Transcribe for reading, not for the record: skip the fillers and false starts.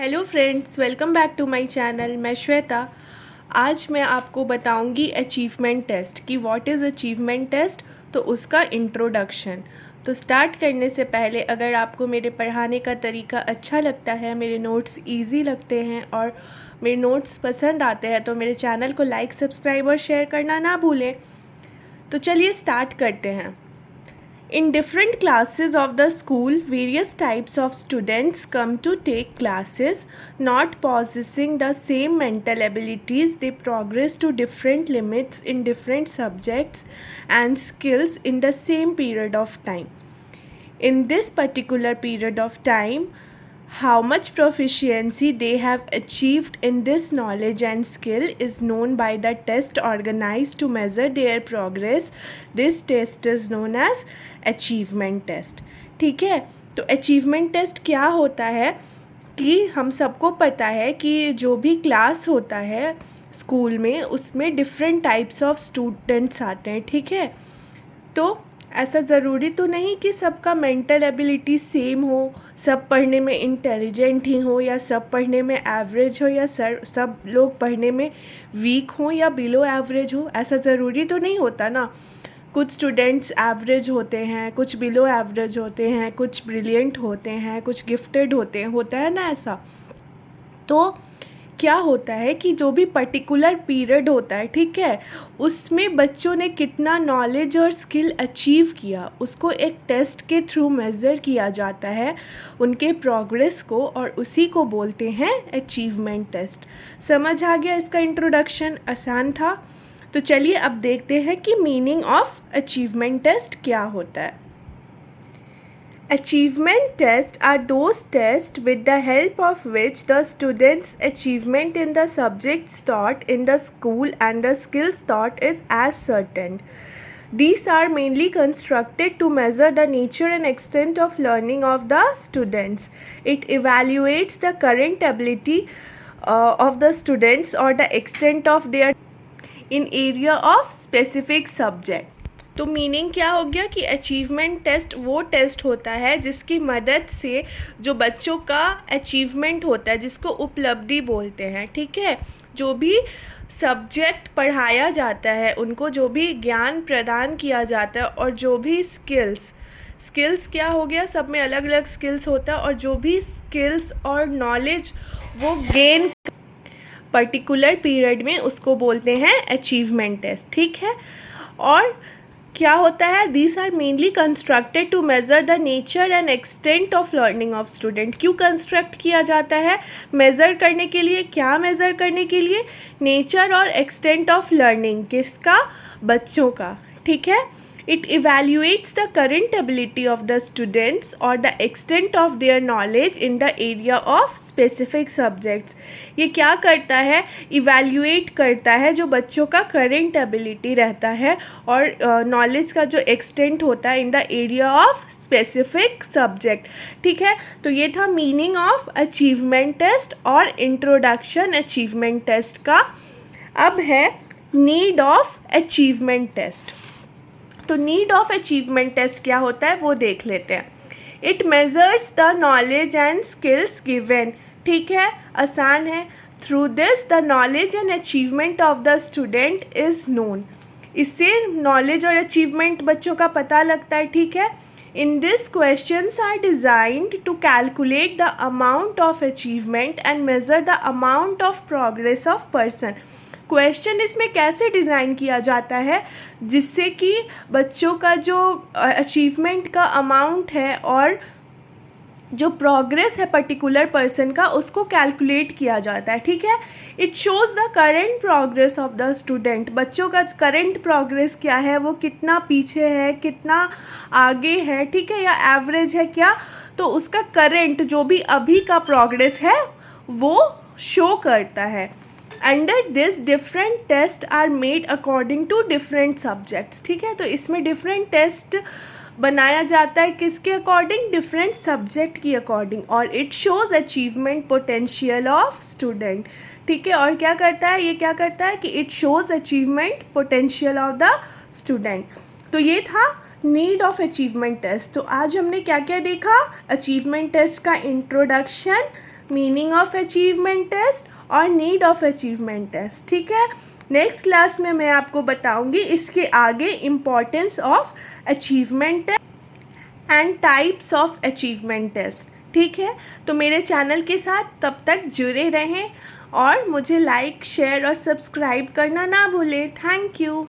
Hello friends, welcome back to my channel. मैं श्वेता। आज मैं आपको बताऊंगी अचीवमेंट टेस्ट कि व्हाट इज़ अचीवमेंट टेस्ट, तो उसका इंट्रोडक्शन। तो स्टार्ट करने से पहले अगर आपको मेरे पढ़ाने का तरीका अच्छा लगता है, मेरे नोट्स इजी लगते हैं और मेरे नोट्स पसंद आते हैं, तो मेरे चैनल को लाइक, सब्सक्राइब और शेयर करना ना भूलें। तो चलिए स्टार्ट करते हैं। In different classes of the school, various types of students come to take classes, not possessing the same mental abilities. They progress to different limits in different subjects and skills in the same period of time. In this particular period of time, how much proficiency they have achieved in this knowledge and skill is known by the test organized to measure their progress. This test is known as achievement test. ठीक है, तो achievement test क्या होता है कि हम सबको पता है कि जो भी क्लास होता है स्कूल में, उसमें डिफरेंट टाइप्स ऑफ स्टूडेंट्स आते हैं। ठीक है, तो ऐसा ज़रूरी तो नहीं कि सबका मेंटल एबिलिटी सेम हो, सब पढ़ने में इंटेलिजेंट ही हो या सब पढ़ने में एवरेज हो या सब लोग पढ़ने में वीक हो या बिलो एवरेज हो। ऐसा ज़रूरी तो नहीं होता ना। कुछ स्टूडेंट्स एवरेज होते हैं, कुछ बिलो एवरेज होते हैं, कुछ ब्रिलियंट होते हैं, कुछ गिफ्टेड होते हैं, होता है ना ऐसा। तो क्या होता है कि जो भी पर्टिकुलर पीरियड होता है, ठीक है, उसमें बच्चों ने कितना नॉलेज और स्किल अचीव किया, उसको एक टेस्ट के थ्रू मेज़र किया जाता है, उनके प्रोग्रेस को, और उसी को बोलते हैं अचीवमेंट टेस्ट। समझ आ गया इसका इंट्रोडक्शन? आसान था। तो चलिए अब देखते हैं कि मीनिंग ऑफ अचीवमेंट टेस्ट क्या होता है। Achievement tests are those tests with the help of which the student's achievement in the subjects taught in the school and the skills taught is ascertained. These are mainly constructed to measure the nature and extent of learning of the students. It evaluates the current ability of the students or the extent of their in area of specific subject. तो meaning क्या हो गया कि achievement test वो test होता है जिसकी मदद से जो बच्चों का अचीवमेंट होता है, जिसको उपलब्धि बोलते हैं, ठीक है, जो भी सब्जेक्ट पढ़ाया जाता है, उनको जो भी ज्ञान प्रदान किया जाता है, और जो भी स्किल्स क्या हो गया, सब में अलग अलग स्किल्स होता है, और जो भी स्किल्स और नॉलेज वो गेन पर्टिकुलर पीरियड में, उसको बोलते हैं अचीवमेंट टेस्ट। ठीक है, और क्या होता है, these are mainly constructed to measure the nature and extent of learning of student. क्यों कंस्ट्रक्ट किया जाता है? मेज़र करने के लिए। क्या मेज़र करने के लिए? नेचर और एक्सटेंट ऑफ लर्निंग, किसका? बच्चों का। ठीक है, it evaluates the current ability of the students or the extent of their knowledge in the area of specific subjects. ये क्या करता है? इवेल्यूएट करता है जो बच्चों का करेंट एबिलिटी रहता है और नॉलेज का जो एक्सटेंट होता है in the area of specific subject. ठीक है, तो ये था मीनिंग ऑफ अचीवमेंट टेस्ट और इंट्रोडक्शन अचीवमेंट टेस्ट का। अब है नीड ऑफ अचीवमेंट टेस्ट। तो नीड ऑफ अचीवमेंट टेस्ट क्या होता है वो देख लेते हैं। It measures the knowledge and skills given. ठीक है, आसान है। Through this the knowledge and achievement of the student is known. इससे नॉलेज और अचीवमेंट बच्चों का पता लगता है। ठीक है, in this questions are designed to calculate the amount of achievement and measure the amount of progress of person. Question इसमें कैसे डिज़ाइन किया जाता है जिससे कि बच्चों का जो अचीवमेंट का अमाउंट है और जो प्रोग्रेस है पर्टिकुलर पर्सन का, उसको कैलकुलेट किया जाता है। ठीक है, it shows the current progress of the student. बच्चों का करेंट प्रोग्रेस क्या है, वो कितना पीछे है, कितना आगे है, ठीक है, या एवरेज है क्या, तो उसका करेंट जो भी अभी का प्रोग्रेस है वो शो करता है। Under this different test are made according to different subjects. ठीक है, तो इसमें डिफरेंट टेस्ट बनाया जाता है किसके अकॉर्डिंग? डिफरेंट सब्जेक्ट की अकॉर्डिंग। और it shows achievement potential of student. ठीक है, और क्या करता है, ये क्या करता है कि it shows achievement potential of the student. तो ये था नीड ऑफ अचीवमेंट टेस्ट। तो आज हमने क्या क्या देखा? अचीवमेंट टेस्ट का introduction, meaning of achievement test और नीड ऑफ अचीवमेंट टेस्ट। ठीक है, नेक्स्ट क्लास में मैं आपको बताऊंगी इसके आगे importance of achievement and types of achievement test. ठीक है, तो मेरे चैनल के साथ तब तक जुड़े रहें और मुझे लाइक शेयर और सब्सक्राइब करना ना भूलें। Thank you.